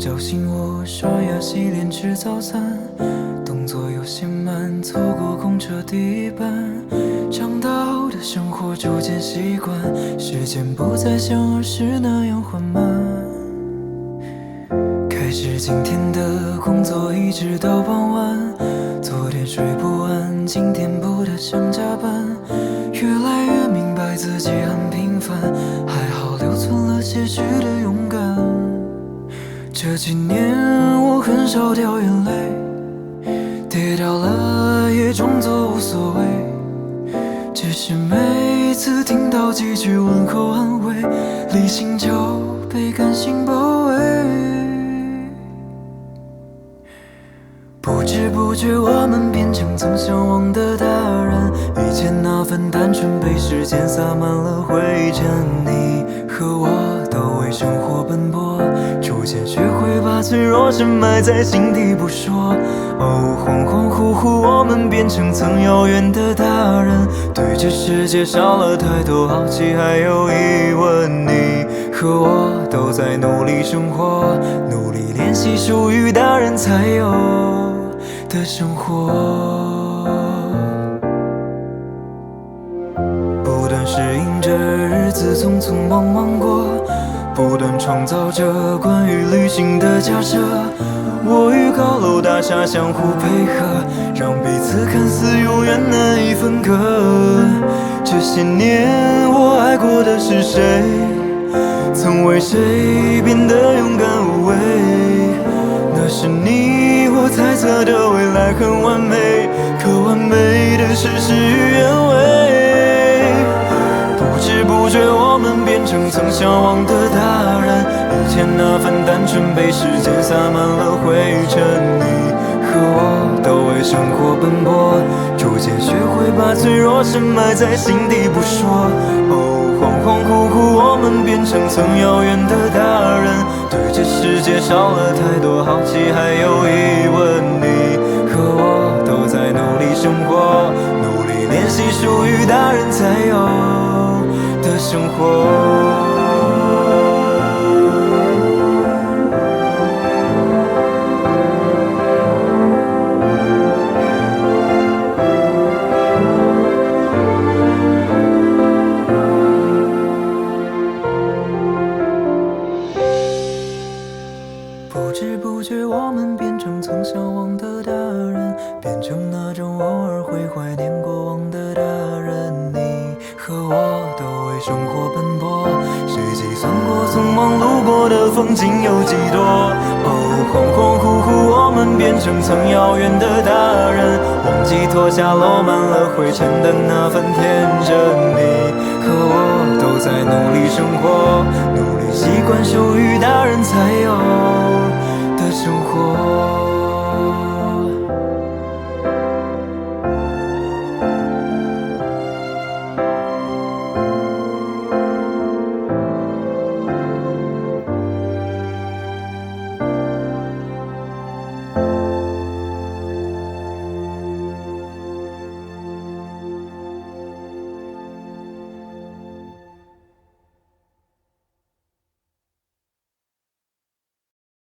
叫醒我，刷牙洗脸吃早餐，动作有些慢，错过公车第一班。长大后的生活逐渐习惯，时间不再像儿时那样缓慢。开始今天的工作一直到傍晚，昨天睡不安，今天不太想加班。越来越明白自己很平凡，还好留存了些许的勇敢。这几年我很少掉眼泪，跌倒了也装作无所谓，只是每次听到几句问候安慰，理性就被感性包围。不知不觉我们变成曾向往的大人，以前那份单纯被时间洒满了灰尘。你和我都为生活奔波，逐渐学会把脆弱深埋在心底不说。哦，恍恍惚惚我们变成曾遥远的大人，对这世界少了太多好奇还有疑问。你和我都在努力生活，努力练习属于大人才有的生活，不断适应着日子匆匆忙忙过，不断创造着关于旅行的假设。我与高楼大厦相互配合，让彼此看似永远难以分割。这些年我爱过的是谁？曾为谁变得勇敢无畏？那是你我猜测的未来很完美，可完美的事事与愿违。不知不觉我们变成曾向往的大人，以前那份单纯被时间洒满了灰尘。你和我都为生活奔波，逐渐学会把脆弱深埋在心底不说。哦，恍恍惚惚我们变成曾遥远的大人，对这世界少了太多好奇还有疑问。你和我都在努力生活，努力练习属于大人才有的生活。不知不觉我们变成曾向往的大人，变成那种偶尔会怀念过往的大人。你和我都为生活奔波，谁计算过匆忙路过的风景有几多？哦，恍恍惚惚我们变成曾遥远的大人，忘记脱下落满了灰尘的那份天真。你和我都在努力生活，努力习惯属于大人才有的生活。